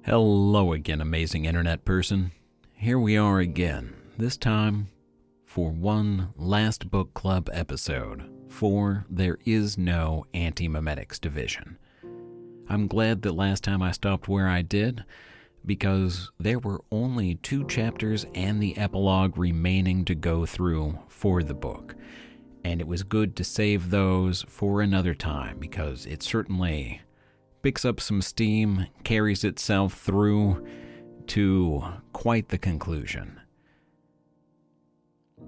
Hello again, amazing internet person. Here we are again, this time for one last book club episode for There Is No Antimemetics Division. I'm glad that last time I stopped where I did, because there were only 2 chapters and the epilogue remaining to go through for the book. And it was good to save those for another time, because it certainly picks up some steam, carries itself through to quite the conclusion.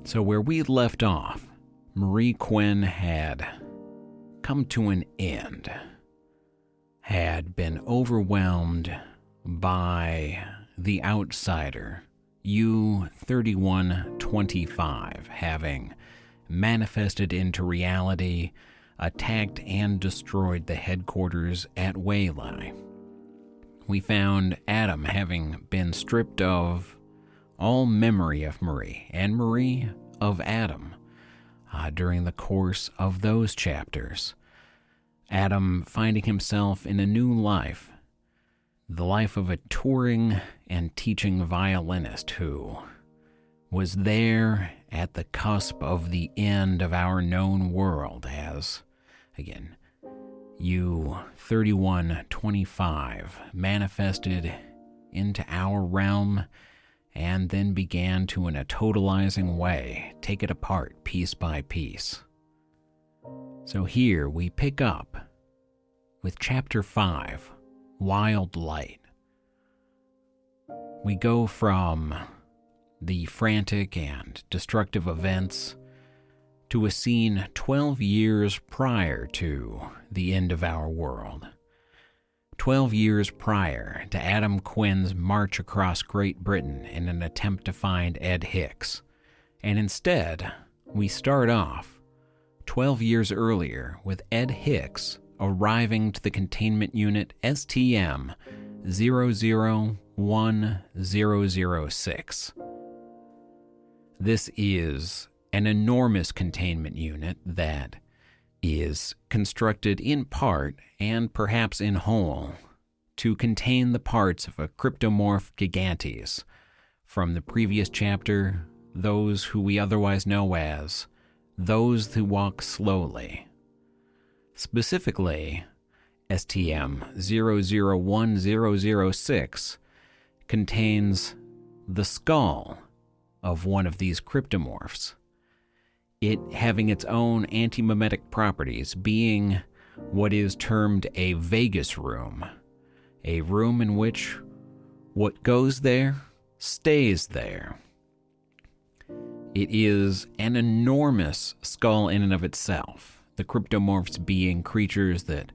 So where we left off, Marie Quinn had come to an end, had been overwhelmed by the outsider, U-3125, having manifested into reality, attacked and destroyed the headquarters at Waylay. We found Adam having been stripped of all memory of Marie, and Marie of Adam, during the course of those chapters. Adam finding himself in a new life, the life of a touring and teaching violinist who was there at the cusp of the end of our known world as, again, U-3125 manifested into our realm and then began to, in a totalizing way, take it apart piece by piece. So here we pick up with Chapter 5, Wild Light. We go from the frantic and destructive events to a scene 12 years prior to the end of our world. 12 years prior to Adam Quinn's march across Great Britain in an attempt to find Ed Hicks. And instead, we start off 12 years earlier with Ed Hicks arriving to the containment unit STM 001006. This is an enormous containment unit that is constructed in part, and perhaps in whole, to contain the parts of a cryptomorph gigantes from the previous chapter, those who we otherwise know as those who walk slowly. Specifically, STM 001006 contains the skull of one of these cryptomorphs, it having its own antimemetic properties, being what is termed a Vegas room, a room in which what goes there stays there. It is an enormous skull in and of itself, the cryptomorphs being creatures that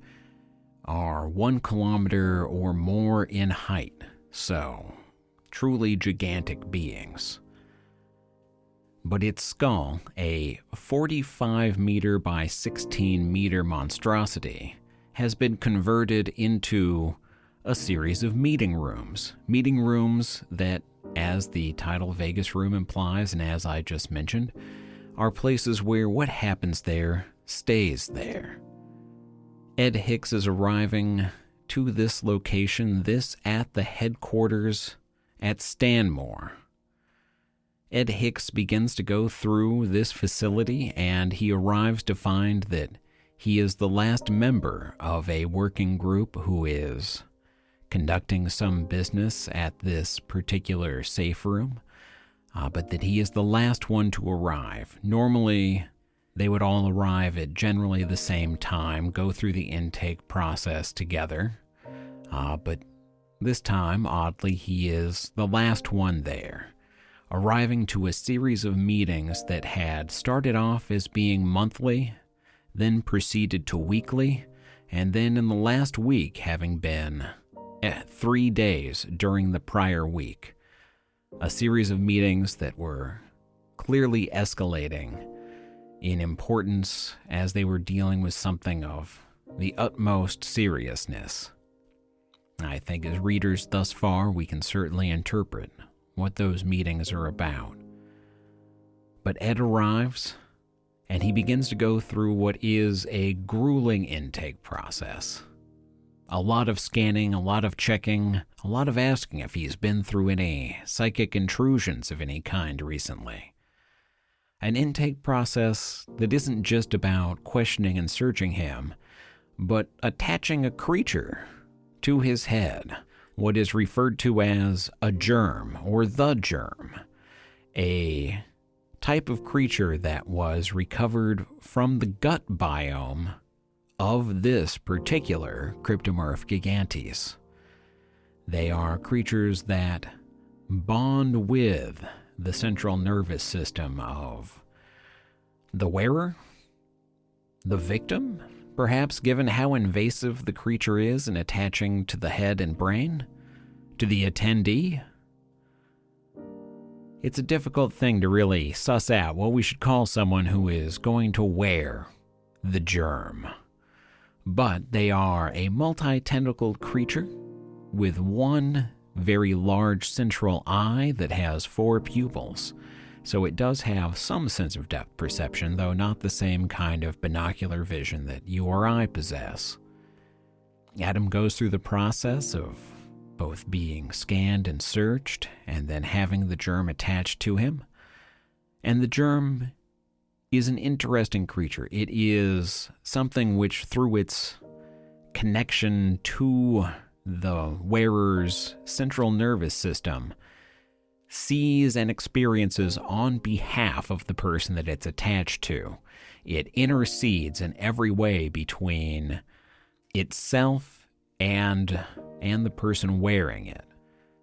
are 1 kilometer or more in height, so truly gigantic beings. But its skull, a 45 meter by 16 meter monstrosity, has been converted into a series of meeting rooms that, as the title Vegas Room implies, and as I just mentioned, are places where what happens there stays there. Ed Hicks is arriving to this location, this at the headquarters at Stanmore. Ed Hicks begins to go through this facility, and he arrives to find that he is the last member of a working group who is conducting some business at this particular safe room, but that he is the last one to arrive. Normally, they would all arrive at generally the same time, go through the intake process together, but this time, oddly, he is the last one there, arriving to a series of meetings that had started off as being monthly, then proceeded to weekly, and then in the last week having been 3 days during the prior week. A series of meetings that were clearly escalating in importance as they were dealing with something of the utmost seriousness. I think as readers thus far, we can certainly interpret what those meetings are about. But Ed arrives, and he begins to go through what is a grueling intake process. a lot of scanning, a lot of checking, a lot of asking if he's been through any psychic intrusions of any kind recently. An intake process that isn't just about questioning and searching him, but attaching a creature to his head, what is referred to as a germ or the germ, a type of creature that was recovered from the gut biome of this particular Cryptomorph gigantes. They are creatures that bond with the central nervous system of the wearer, the victim, perhaps, given how invasive the creature is in attaching to the head and brain, to the attendee. It's a difficult thing to really suss out what we should call someone who is going to wear the germ. But they are a multi-tentacled creature with one very large central eye that has 4 pupils. So it does have some sense of depth perception, though not the same kind of binocular vision that you or I possess. Adam goes through the process of both being scanned and searched, and then having the germ attached to him. And the germ is an interesting creature. It is something which, through its connection to the wearer's central nervous system, sees and experiences on behalf of the person that it's attached to. It intercedes in every way between itself and the person wearing it.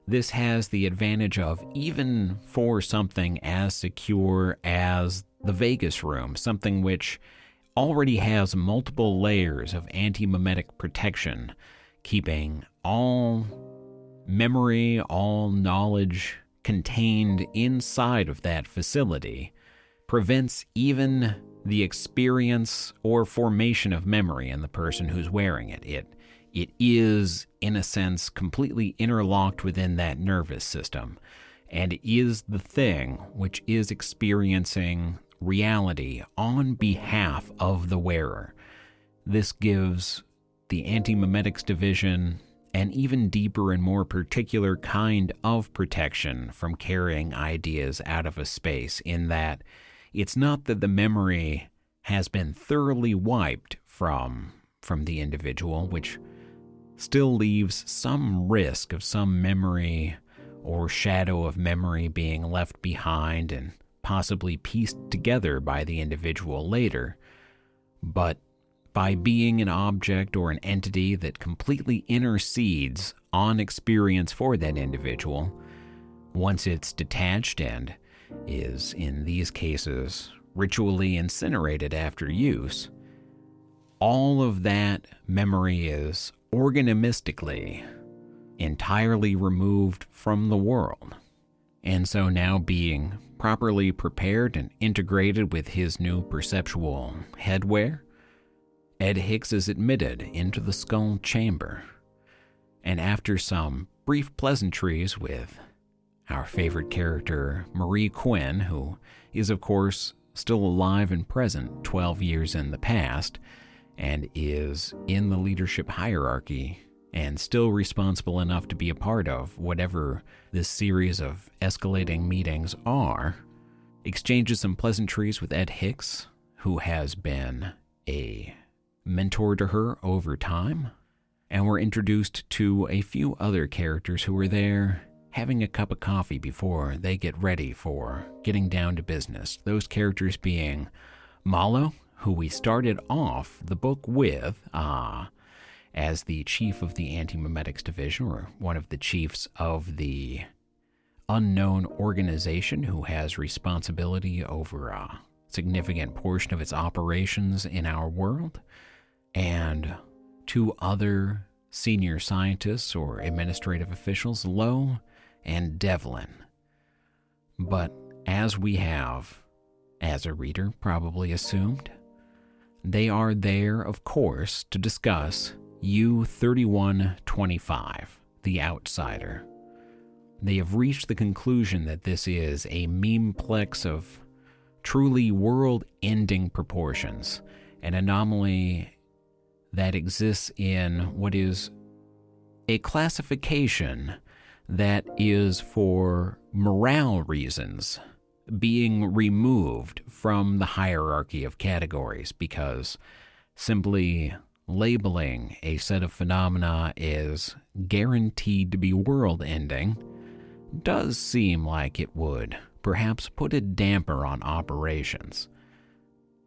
This has the advantage of, even for something as secure as the Vegas room, something which already has multiple layers of anti-memetic protection, keeping all memory, all knowledge contained inside of that facility, prevents even the experience or formation of memory in the person who's wearing it. It is, in a sense, completely interlocked within that nervous system, and is the thing which is experiencing reality on behalf of the wearer. This gives the Antimemetics Division an even deeper and more particular kind of protection from carrying ideas out of a space, in that it's not that the memory has been thoroughly wiped from the individual, which still leaves some risk of some memory or shadow of memory being left behind and possibly pieced together by the individual later, but by being an object or an entity that completely intercedes on experience for that individual, once it's detached and is, in these cases, ritually incinerated after use, all of that memory is organismically entirely removed from the world. And so now, being properly prepared and integrated with his new perceptual headwear, Ed Hicks is admitted into the skull chamber, and after some brief pleasantries with our favorite character, Marie Quinn, who is, of course, still alive and present 12 years in the past, and is in the leadership hierarchy, and still responsible enough to be a part of whatever this series of escalating meetings are, exchanges some pleasantries with Ed Hicks, who has been a mentor to her over time, and we're introduced to a few other characters who are there having a cup of coffee before they get ready for getting down to business. Those characters being Malo, who we started off the book with as the chief of the Antimemetics Division, or one of the chiefs of the unknown organization who has responsibility over a significant portion of its operations in our world, and 2 other senior scientists or administrative officials, Lowe and Devlin. But as we have, as a reader probably assumed, they are there, of course, to discuss U-3125, the Outsider. They have reached the conclusion that this is a memeplex of truly world-ending proportions, an anomaly that exists in what is a classification that is for morale reasons being removed from the hierarchy of categories, because simply labeling a set of phenomena as guaranteed to be world-ending does seem like it would perhaps put a damper on operations.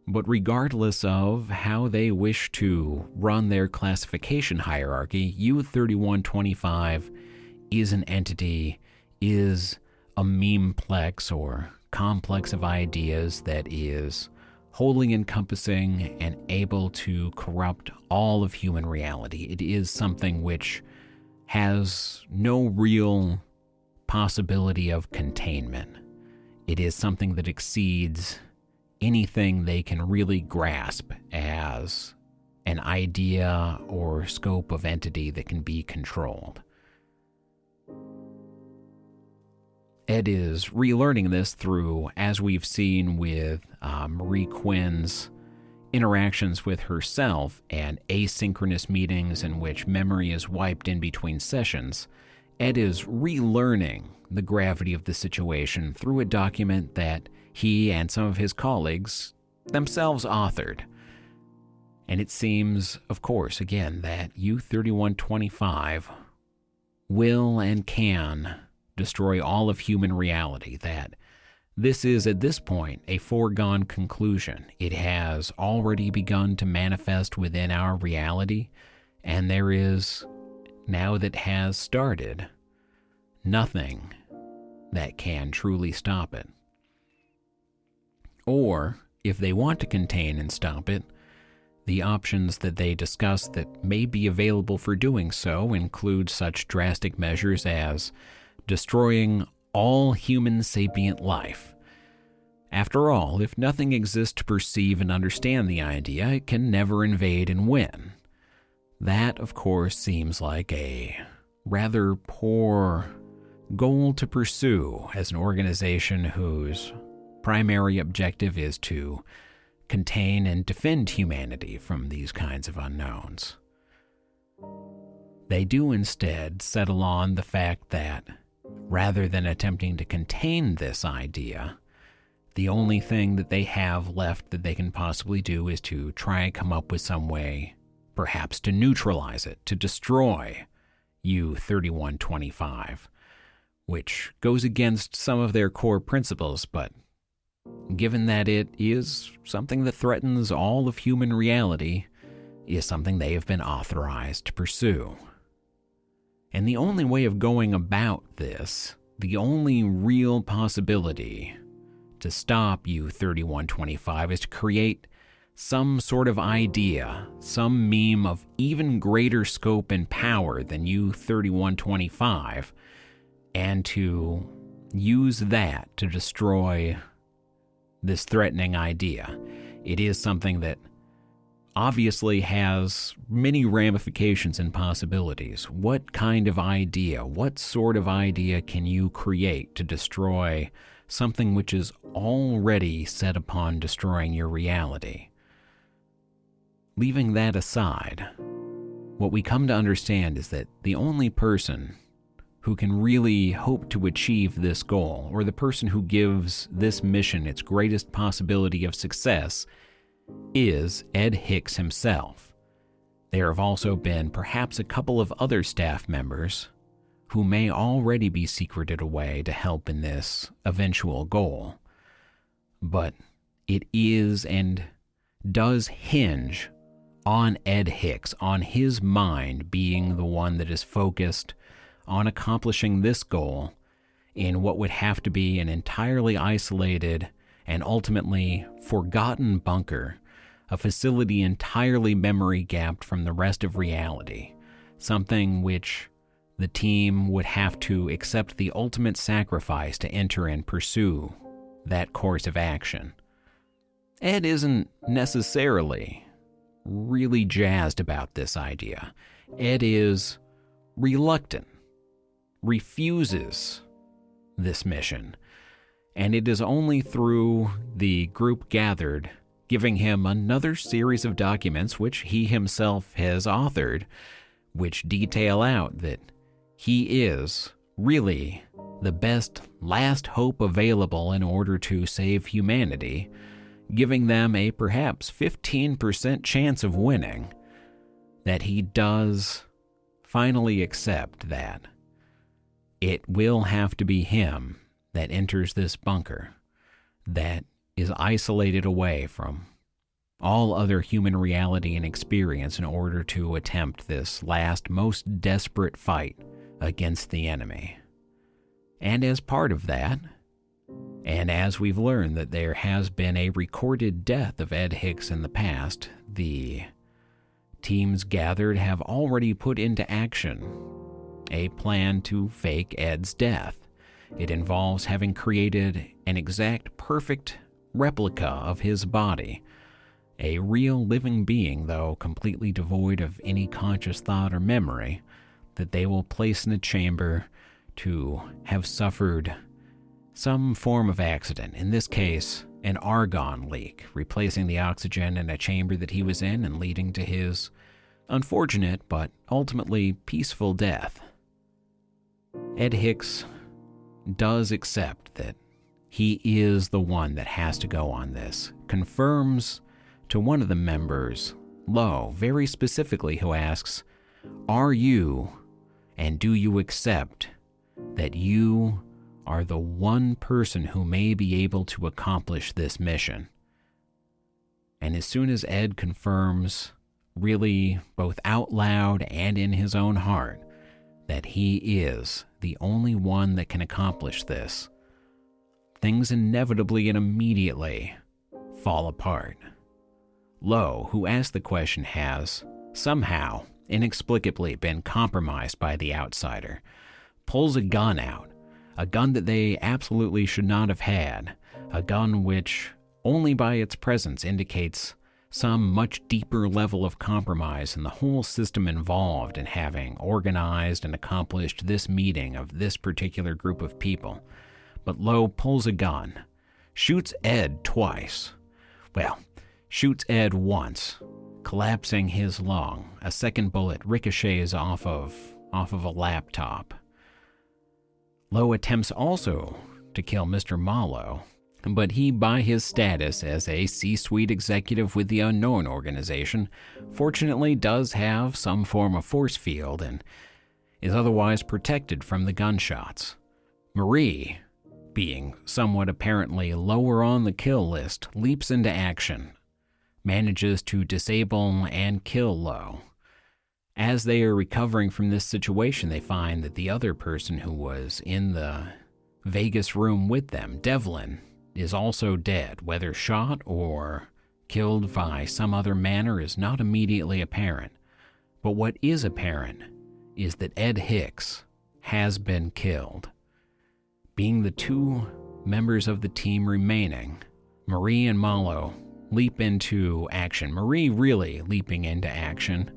But regardless of how they wish to run their classification hierarchy, U-3125 is an entity, is a memeplex or complex of ideas that is wholly encompassing and able to corrupt all of human reality. It is something which has no real possibility of containment. It is something that exceeds anything they can really grasp as an idea or scope of entity that can be controlled. Ed is relearning this through, as we've seen with Marie Quinn's interactions with herself and asynchronous meetings in which memory is wiped in between sessions. Ed is relearning the gravity of the situation through a document that he and some of his colleagues themselves authored. And it seems, of course, again, that U-3125 will and can destroy all of human reality, that this is, at this point, a foregone conclusion. It has already begun to manifest within our reality, and there is, now that has started, nothing that can truly stop it. Or, if they want to contain and stop it, the options that they discuss that may be available for doing so include such drastic measures as destroying all human sapient life. After all, if nothing exists to perceive and understand the idea, it can never invade and win. That, of course, seems like a rather poor goal to pursue as an organization whose primary objective is to contain and defend humanity from these kinds of unknowns. They do instead settle on the fact that, rather than attempting to contain this idea, the only thing that they have left that they can possibly do is to try and come up with some way, perhaps to neutralize it, to destroy U-3125, which goes against some of their core principles, but given that it is something that threatens all of human reality, is something they have been authorized to pursue. And the only way of going about this, the only real possibility to stop U-3125 is to create some sort of idea, some meme of even greater scope and power than U-3125, and to use that to destroy this threatening idea. It is something that obviously has many ramifications and possibilities. What kind of idea, what sort of idea can you create to destroy something which is already set upon destroying your reality? Leaving that aside, what we come to understand is that the only person who can really hope to achieve this goal, or the person who gives this mission its greatest possibility of success, is Ed Hicks himself. There have also been perhaps a couple of other staff members who may already be secreted away to help in this eventual goal. But it is and does hinge on Ed Hicks, on his mind being the one that is focused on accomplishing this goal in what would have to be an entirely isolated and ultimately forgotten bunker, a facility entirely memory-gapped from the rest of reality, something which the team would have to accept the ultimate sacrifice to enter and pursue that course of action. Ed isn't necessarily really jazzed about this idea. Ed is reluctant, refuses this mission, and it is only through the group gathered giving him another series of documents which he himself has authored, which detail out that he is really the best last hope available in order to save humanity, giving them a perhaps 15% chance of winning, that he does finally accept that it will have to be him that enters this bunker that is isolated away from all other human reality and experience in order to attempt this last, most desperate fight against the enemy. And as part of that, and as we've learned that there has been a recorded death of Ed Hicks in the past, the teams gathered have already put into action a plan to fake Ed's death. It involves having created an exact perfect replica of his body, a real living being, though completely devoid of any conscious thought or memory, that they will place in a chamber to have suffered some form of accident, in this case, an argon leak, replacing the oxygen in a chamber that he was in and leading to his unfortunate but ultimately peaceful death. Ed Hicks does accept that he is the one that has to go on this, confirms to one of the members, Lowe, very specifically, who asks, "Are you, and do you accept that you are the one person who may be able to accomplish this mission?" And as soon as Ed confirms, really both out loud and in his own heart, that he is the only one that can accomplish this, things inevitably and immediately fall apart. Lowe, who asked the question, has somehow, inexplicably, been compromised by the outsider, pulls a gun out, a gun that they absolutely should not have had, a gun which only by its presence indicates some much deeper level of compromise in the whole system involved in having organized and accomplished this meeting of this particular group of people. But Lowe pulls a gun, shoots Ed twice. Well, shoots Ed once, collapsing his lung. A second bullet ricochets off of a laptop. Lowe attempts also to kill Mr. Mallow, but he, by his status as a C-suite executive with the Unknown organization, fortunately does have some form of force field and is otherwise protected from the gunshots. Marie, being somewhat apparently lower on the kill list, leaps into action, manages to disable and kill Lowe. As they are recovering from this situation, they find that the other person who was in the Vegas room with them, Devlin, is also dead. Whether shot or killed by some other manner is not immediately apparent. But what is apparent is that Ed Hicks has been killed. Being the two members of the team remaining, Marie and Mallow leap into action. Marie really leaping into action,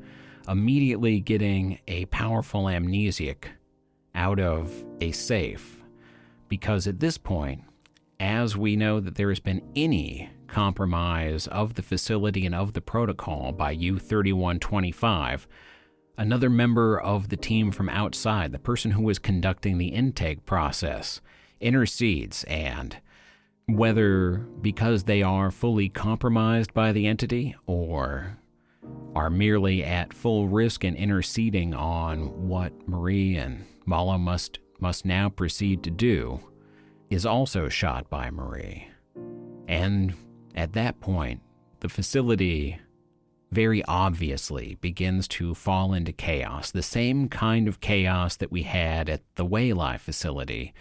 immediately getting a powerful amnesiac out of a safe, because at this point, as we know that there has been any compromise of the facility and of the protocol by U-3125, another member of the team from outside, the person who was conducting the intake process, intercedes, and whether because they are fully compromised by the entity or are merely at full risk and interceding on what Marie and Mallow must now proceed to do, is also shot by Marie. And at that point, the facility very obviously begins to fall into chaos, the same kind of chaos that we had at the Waylife facility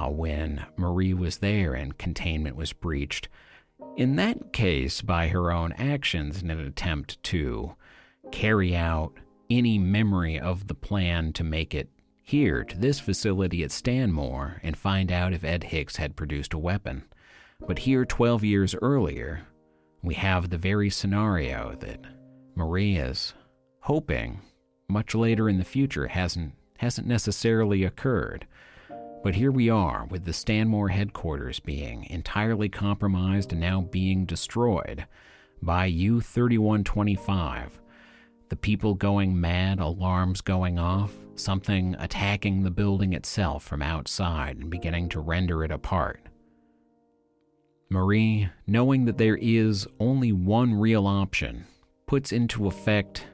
when Marie was there and containment was breached. In that case, by her own actions in an attempt to carry out any memory of the plan to make it here to this facility at Stanmore and find out if Ed Hicks had produced a weapon. But here, 12 years earlier, we have the very scenario that Marie is hoping much later in the future hasn't necessarily occurred. But here we are with the Stanmore headquarters being entirely compromised and now being destroyed by U-3125. The people going mad, alarms going off, something attacking the building itself from outside and beginning to render it apart. Marie, knowing that there is only one real option, puts into effect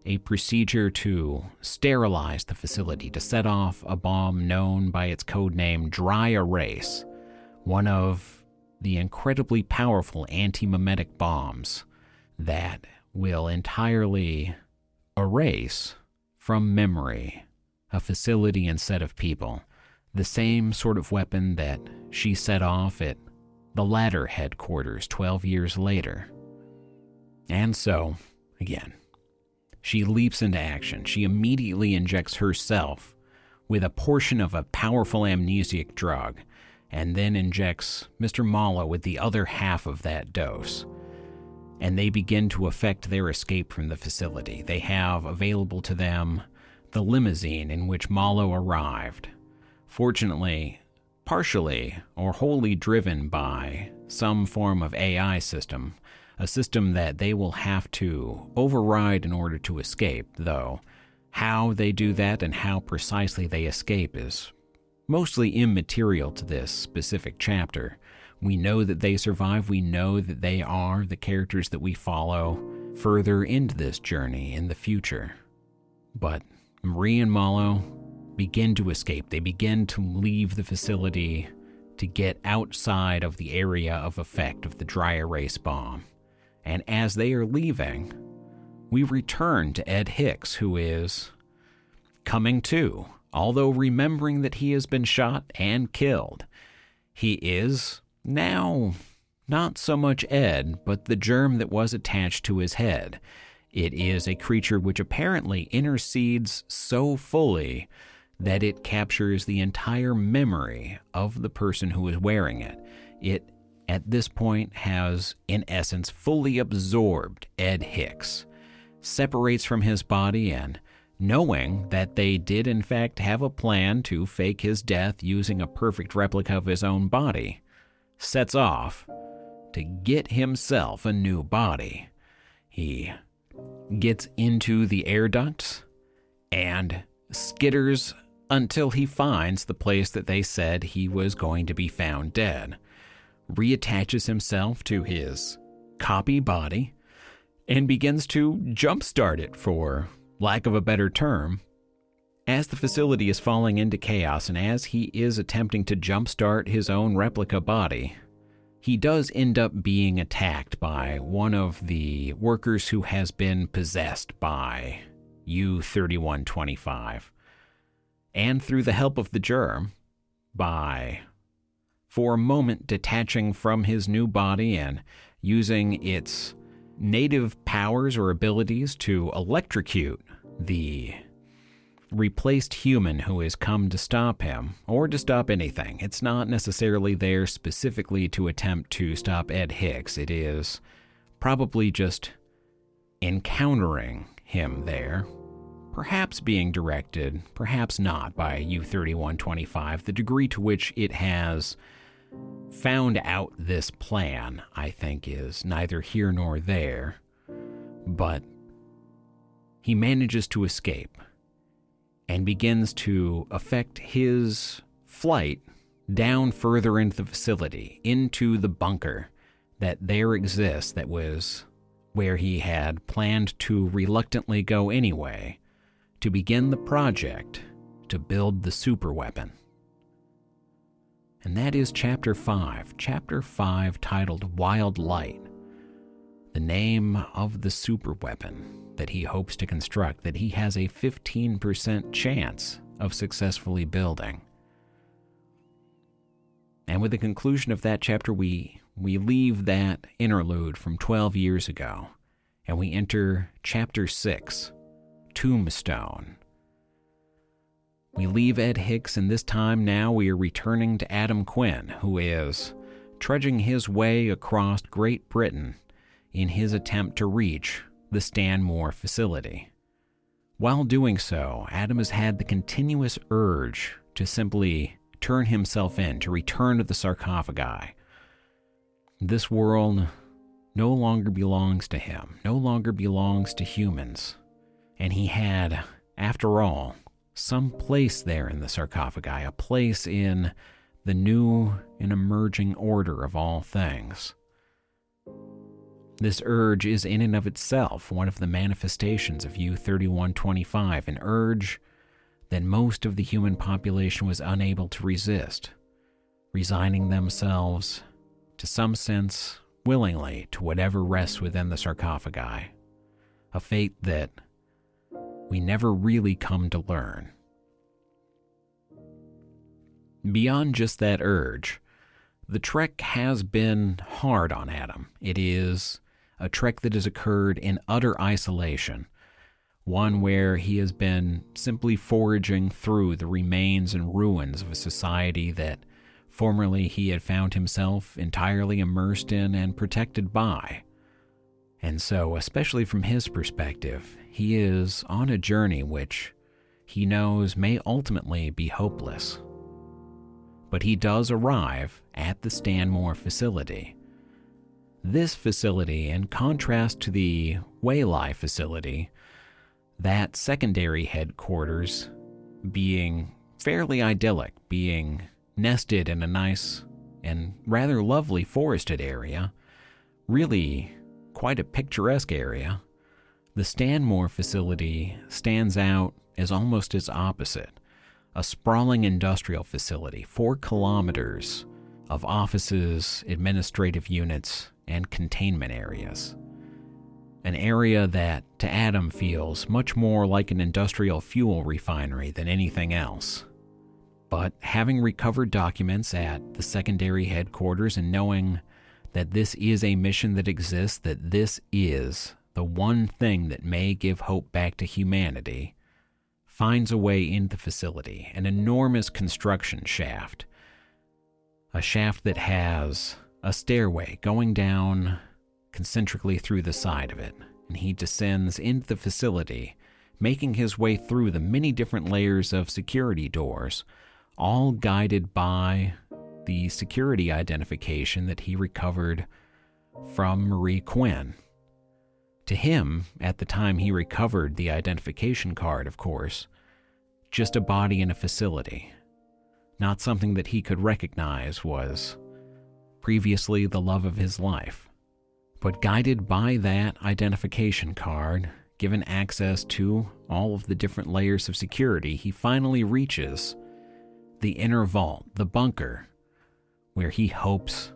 a procedure to sterilize the facility, to set off a bomb known by its codename Dry Erase, one of the incredibly powerful antimemetic bombs that will entirely erase from memory a facility and set of people, the same sort of weapon that she set off at the Ladder headquarters 12 years later. And so, again, she leaps into action. She immediately injects herself with a portion of a powerful amnesiac drug, and then injects Mr. Mallow with the other half of that dose. And they begin to effect their escape from the facility. They have available to them the limousine in which Mallow arrived. Fortunately, partially or wholly driven by some form of AI system, a system that they will have to override in order to escape, though how they do that and how precisely they escape is mostly immaterial to this specific chapter. We know that they survive. We know that they are the characters that we follow further into this journey in the future. But Marie and Mallow begin to escape. They begin to leave the facility to get outside of the area of effect of the Dry Erase bomb. And as they are leaving, we return to Ed Hicks, who is coming to. Although remembering that he has been shot and killed, he is now not so much Ed, but the germ that was attached to his head. It is a creature which apparently intercedes so fully that it captures the entire memory of the person who is wearing it. It, at this point, has, in essence, fully absorbed Ed Hicks, separates from his body, and knowing that they did in fact have a plan to fake his death using a perfect replica of his own body, sets off to get himself a new body. He gets into the air ducts and skitters until he finds the place that they said he was going to be found dead, reattaches himself to his copy body, and begins to jumpstart it, for lack of a better term. As the facility is falling into chaos and as he is attempting to jumpstart his own replica body, he does end up being attacked by one of the workers who has been possessed by U-3125. And through the help of the germ, by, for a moment, detaching from his new body and using its native powers or abilities to electrocute the replaced human who has come to stop him, or to stop anything. It's not necessarily there specifically to attempt to stop Ed Hicks. It is probably just encountering him there, perhaps being directed, perhaps not, by U-3125. The degree to which it has found out this plan, I think, is neither here nor there, but he manages to escape and begins to effect his flight down further into the facility, into the bunker that there exists, that was where he had planned to reluctantly go anyway, to begin the project to build the superweapon. And that is Chapter 5. Chapter 5, titled Wild Light. The name of the superweapon that he hopes to construct, that he has a 15% chance of successfully building. And with the conclusion of that chapter, we leave that interlude from 12 years ago, and we enter Chapter 6, Tombstone. We leave Ed Hicks, and this time now we are returning to Adam Quinn, who is trudging his way across Great Britain in his attempt to reach the Stanmore facility. While doing so, Adam has had the continuous urge to simply turn himself in, to return to the sarcophagi. This world no longer belongs to him, no longer belongs to humans. And he had, after all, some place there in the sarcophagi, a place in the new and emerging order of all things. This urge is in and of itself one of the manifestations of U-3125, an urge that most of the human population was unable to resist, resigning themselves, to some sense, willingly to whatever rests within the sarcophagi, a fate that we never really come to learn. Beyond just that urge, the trek has been hard on Adam. It is a trek that has occurred in utter isolation, one where he has been simply foraging through the remains and ruins of a society that formerly he had found himself entirely immersed in and protected by. And so, especially from his perspective, he is on a journey which he knows may ultimately be hopeless. But he does arrive at the Stanmore facility. This facility, in contrast to the Waylie facility, that secondary headquarters being fairly idyllic, being nested in a nice and rather lovely forested area, really quite a picturesque area, the Stanmore facility stands out as almost its opposite. A sprawling industrial facility, 4 kilometers of offices, administrative units, and containment areas. An area that, to Adam, feels much more like an industrial fuel refinery than anything else. But having recovered documents at the secondary headquarters and knowing that this is a mission that exists, that this is the one thing that may give hope back to humanity, finds a way into the facility, an enormous construction shaft. A shaft that has a stairway going down concentrically through the side of it, and he descends into the facility, making his way through the many different layers of security doors, all guided by the security identification that he recovered from Marie Quinn. To him, at the time he recovered the identification card, of course, just a body in a facility, not something that he could recognize was previously the love of his life. But guided by that identification card, given access to all of the different layers of security, he finally reaches the inner vault, the bunker, where he hopes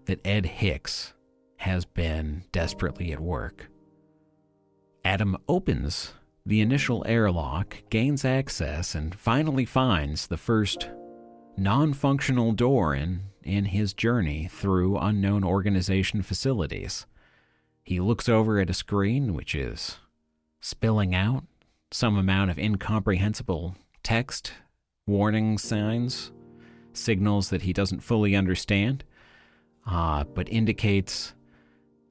that Ed Hicks has been desperately at work. Adam opens the initial airlock, gains access, and finally finds the first non-functional door in his journey through unknown organization facilities. He looks over at a screen which is spilling out some amount of incomprehensible text, warning signs, signals that he doesn't fully understand, but indicates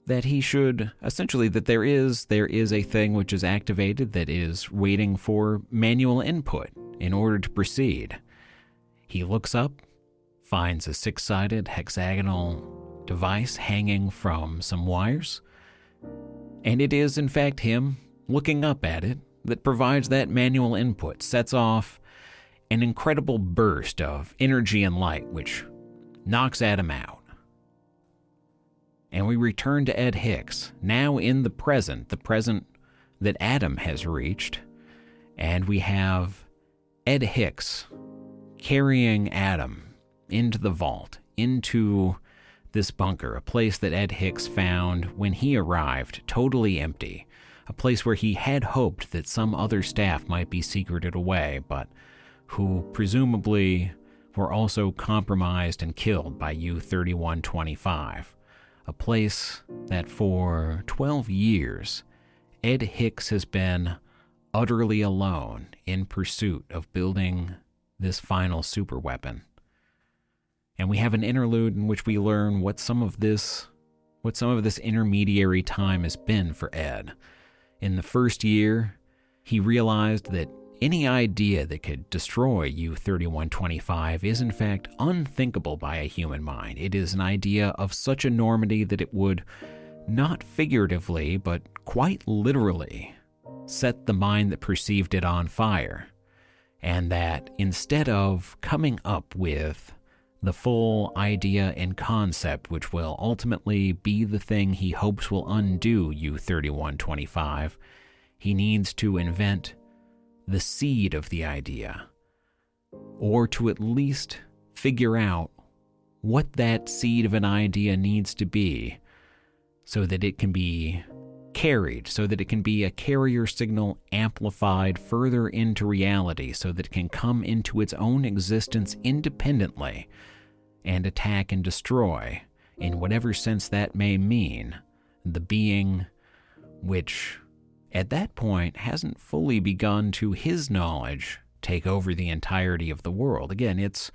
that he should, essentially, that there is a thing which is activated that is waiting for manual input in order to proceed. He looks up, finds a 6-sided hexagonal device hanging from some wires, and it is in fact him looking up at it that provides that manual input, sets off an incredible burst of energy and light which knocks Adam out. And we return to Ed Hicks, now in the present that Adam has reached, and we have Ed Hicks carrying Adam into the vault, into this bunker, a place that Ed Hicks found when he arrived, totally empty, a place where he had hoped that some other staff might be secreted away, but who presumably were also compromised and killed by U-3125. A place that for 12 years, Ed Hicks has been utterly alone in pursuit of building this final superweapon. And we have an interlude in which we learn what some of this intermediary time has been for Ed. In the first year, he realized that any idea that could destroy U-3125 is in fact unthinkable by a human mind. It is an idea of such enormity that it would, not figuratively, but quite literally, set the mind that perceived it on fire, and that instead of coming up with the full idea and concept which will ultimately be the thing he hopes will undo U-3125, he needs to invent the seed of the idea, or to at least figure out what that seed of an idea needs to be so that it can be carried, so that it can be a carrier signal amplified further into reality, so that it can come into its own existence independently and attack and destroy, in whatever sense that may mean, the being which, at that point, hasn't fully begun to his knowledge take over the entirety of the world. Again, it's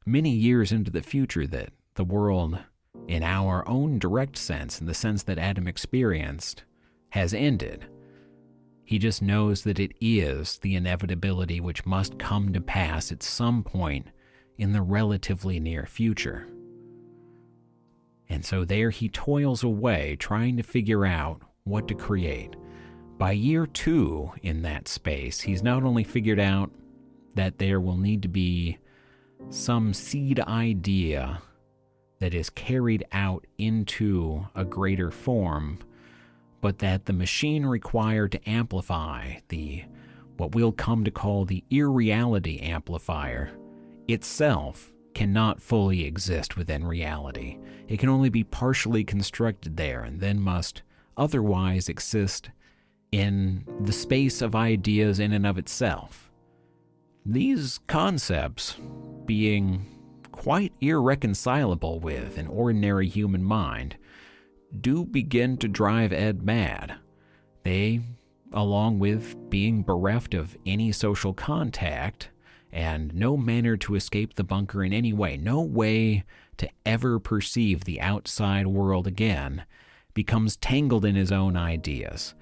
many years into the future that the world, in our own direct sense, in the sense that Adam experienced, has ended. He just knows that it is the inevitability which must come to pass at some point in the relatively near future. And so there he toils away, trying to figure out what to create. By year 2 in that space, he's not only figured out that there will need to be some seed idea that is carried out into a greater form, but that the machine required to amplify what we'll come to call the irreality amplifier itself cannot fully exist within reality. It can only be partially constructed there and then must otherwise exist in the space of ideas in and of itself. These concepts, being quite irreconcilable with an ordinary human mind, do begin to drive Ed mad. They, along with being bereft of any social contact and no manner to escape the bunker in any way, no way to ever perceive the outside world again, becomes tangled in his own ideas.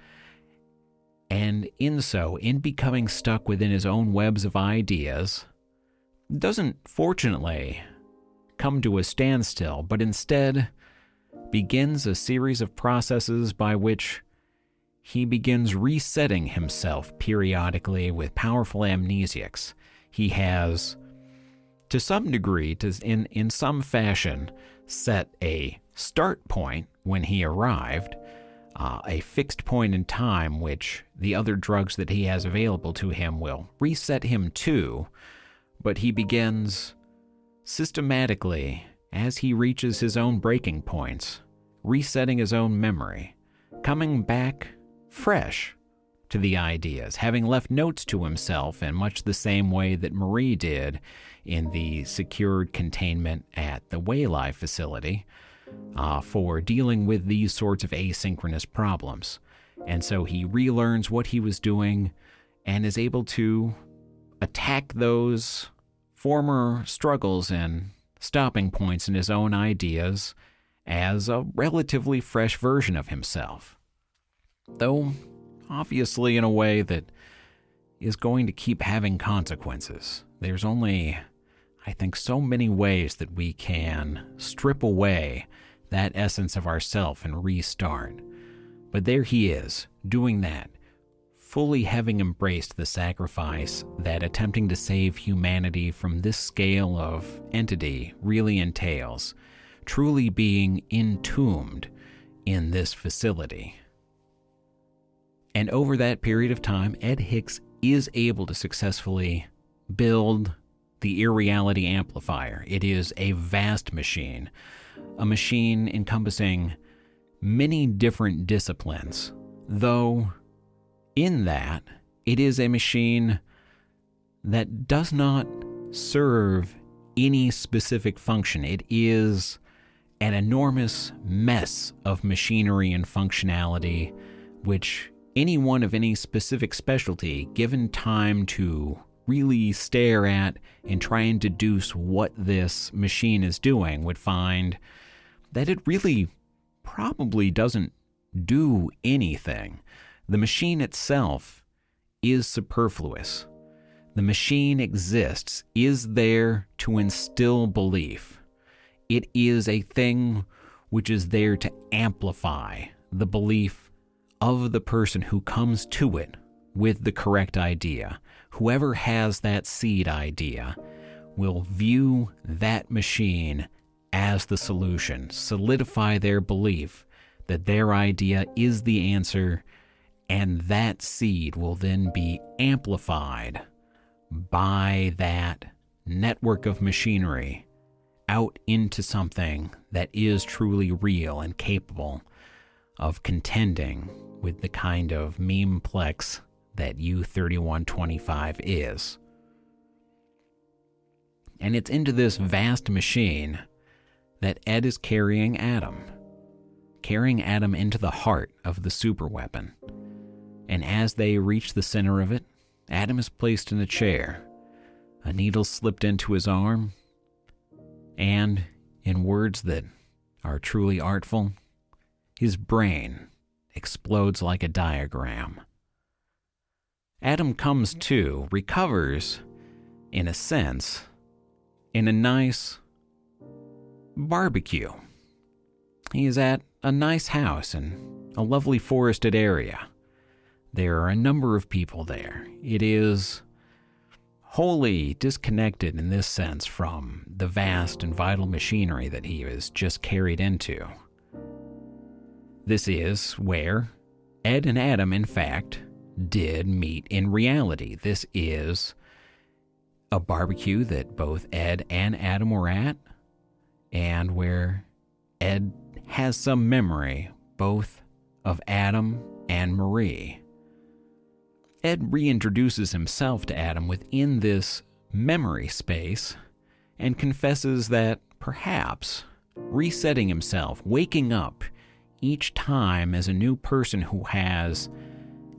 And in becoming stuck within his own webs of ideas, doesn't fortunately come to a standstill, but instead begins a series of processes by which he begins resetting himself periodically with powerful amnesiacs. He has, to some degree, in some fashion, set a start point when he arrived, a fixed point in time which the other drugs that he has available to him will reset him to, but he begins systematically, as he reaches his own breaking points, resetting his own memory, coming back fresh to the ideas, having left notes to himself in much the same way that Marie did in the secured containment at the Waylife facility for dealing with these sorts of asynchronous problems. And so he relearns what he was doing and is able to attack those former struggles and stopping points in his own ideas as a relatively fresh version of himself. Though, obviously in a way that is going to keep having consequences. There's only, I think, so many ways that we can strip away that essence of ourself and restart. But there he is, doing that, fully having embraced the sacrifice that attempting to save humanity from this scale of entity really entails, truly being entombed in this facility. And over that period of time, Ed Hicks is able to successfully build the irreality amplifier. It is a vast machine, a machine encompassing many different disciplines, though in that it is a machine that does not serve any specific function. It is an enormous mess of machinery and functionality, which anyone of any specific specialty, given time to really stare at and try and deduce what this machine is doing, would find that it really probably doesn't do anything. The machine itself is superfluous. The machine exists, is there to instill belief. It is a thing which is there to amplify the belief of the person who comes to it with the correct idea. Whoever has that seed idea will view that machine as the solution, solidify their belief that their idea is the answer, and that seed will then be amplified by that network of machinery out into something that is truly real and capable of contending with the kind of memeplex that U-3125 is. And it's into this vast machine that Ed is carrying Adam into the heart of the superweapon. And as they reach the center of it, Adam is placed in a chair, a needle slipped into his arm, and, in words that are truly artful, his brain explodes like a diagram. Adam comes to, recovers, in a sense, in a nice barbecue. He is at a nice house in a lovely forested area. There are a number of people there. It is wholly disconnected in this sense from the vast and vital machinery that he was just carried into. This is where Ed and Adam, in fact, did meet in reality. This is a barbecue that both Ed and Adam were at, and where Ed has some memory both of Adam and Marie. Ed reintroduces himself to Adam within this memory space and confesses that perhaps resetting himself, waking up each time as a new person who has,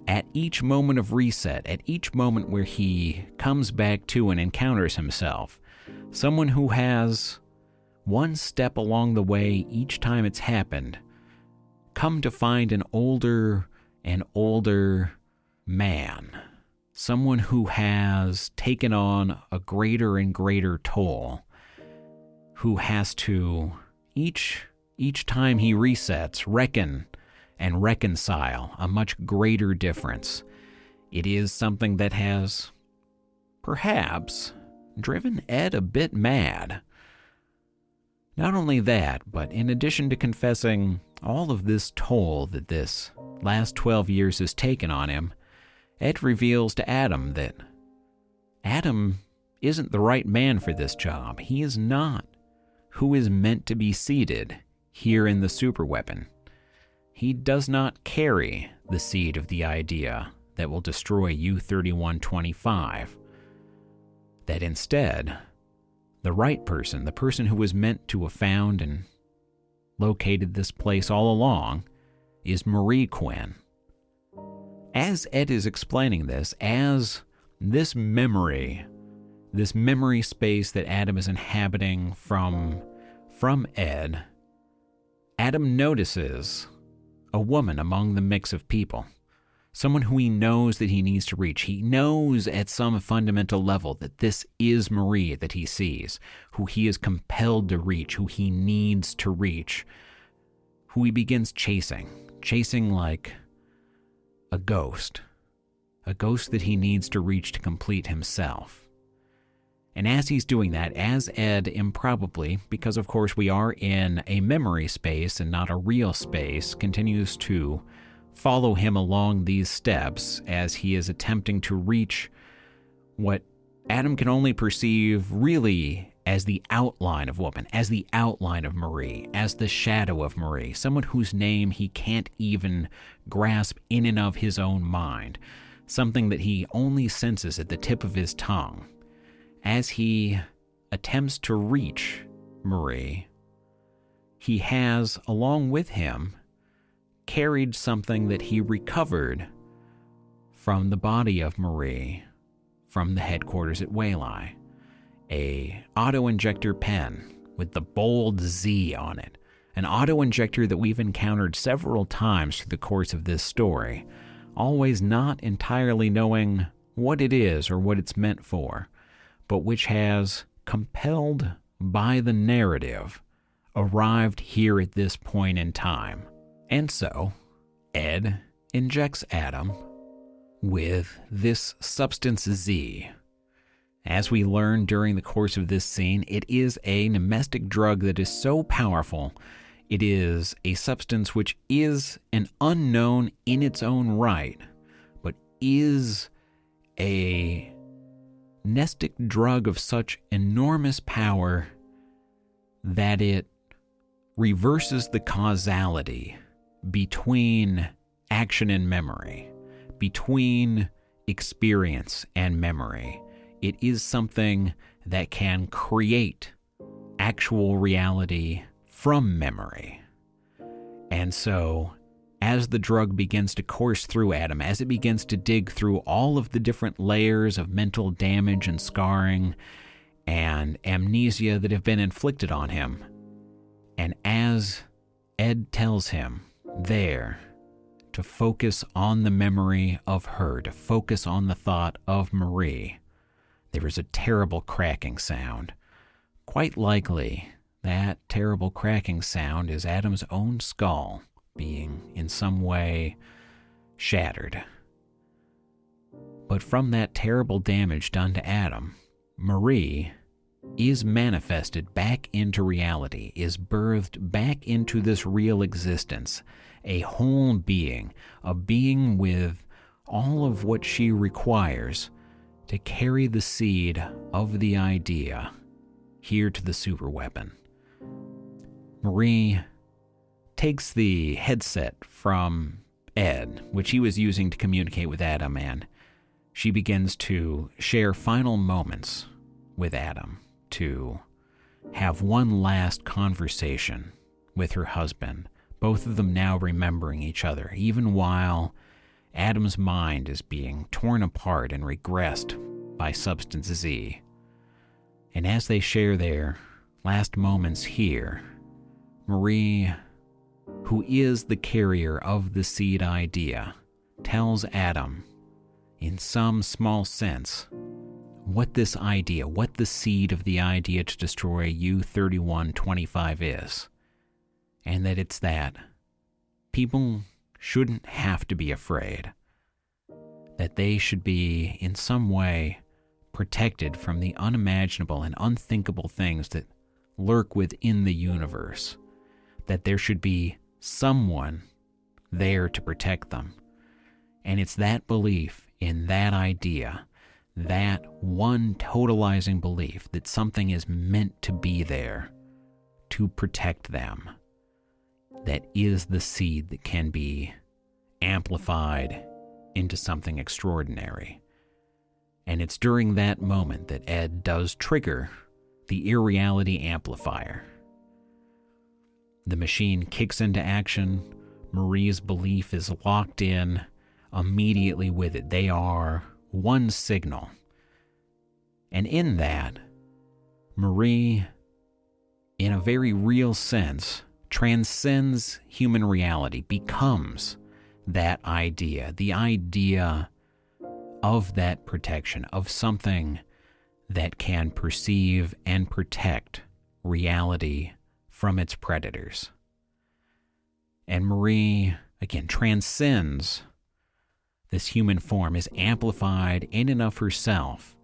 at each moment of reset, at each moment where he comes back to and encounters himself, someone who has, one step along the way each time it's happened, come to find an older and older man, someone who has taken on a greater and greater toll, who has to, each time he resets, reckon and reconcile a much greater difference. It is something that has, perhaps, driven Ed a bit mad. Not only that, but in addition to confessing all of this toll that this last 12 years has taken on him, Ed reveals to Adam that Adam isn't the right man for this job. He is not who is meant to be seated here in the superweapon. He does not carry the seed of the idea that will destroy U-3125. That instead, the right person, the person who was meant to have found and located this place all along, is Marie Quinn. As Ed is explaining this, as this memory space that Adam is inhabiting from Ed, Adam notices a woman among the mix of people, someone who he knows that he needs to reach. He knows at some fundamental level that this is Marie that he sees, who he is compelled to reach, who he needs to reach, who he begins chasing like a ghost that he needs to reach to complete himself. And as he's doing that, as Ed improbably, because of course we are in a memory space and not a real space, continues to follow him along these steps as he is attempting to reach what Adam can only perceive really as the outline of woman, as the outline of Marie, as the shadow of Marie, someone whose name he can't even grasp in and of his own mind, something that he only senses at the tip of his tongue. As he attempts to reach Marie, he has, along with him, carried something that he recovered from the body of Marie from the headquarters at Wayli. A auto-injector pen with the bold Z on it. An auto-injector that we've encountered several times through the course of this story, always not entirely knowing what it is or what it's meant for, but which has, compelled by the narrative, arrived here at this point in time. And so, Ed injects Adam with this substance Z. As we learn during the course of this scene, it is a nemestic drug that is so powerful. It is a substance which is an unknown in its own right, but is a nestic drug of such enormous power that it reverses the causality between action and memory, between experience and memory. It is something that can create actual reality from memory. And so, as the drug begins to course through Adam, as it begins to dig through all of the different layers of mental damage and scarring and amnesia that have been inflicted on him, and as Ed tells him there to focus on the memory of her, to focus on the thought of Marie, there is a terrible cracking sound. Quite likely, that terrible cracking sound is Adam's own skull being in some way shattered. But from that terrible damage done to Adam, Marie is manifested back into reality, is birthed back into this real existence, a whole being, a being with all of what she requires to carry the seed of the idea here to the superweapon. Marie takes the headset from Ed, which he was using to communicate with Adam, and she begins to share final moments with Adam, to have one last conversation with her husband, both of them now remembering each other, even while Adam's mind is being torn apart and regressed by Substance Z. And as they share their last moments here, Marie, who is the carrier of the seed idea, tells Adam, in some small sense, what this idea, what the seed of the idea to destroy U-3125 is. And that it's that people shouldn't have to be afraid. That they should be, in some way, protected from the unimaginable and unthinkable things that lurk within the universe. That there should be someone there to protect them. And it's that belief in that idea, that one totalizing belief that something is meant to be there to protect them, that is the seed that can be amplified into something extraordinary. And it's during that moment that Ed does trigger the irreality amplifier. The machine kicks into action. Marie's belief is locked in immediately with it. They are one signal. And in that, Marie, in a very real sense, transcends human reality, becomes that idea, the idea of that protection, of something that can perceive and protect reality from its predators. And Marie, again, transcends this human form, is amplified in and of herself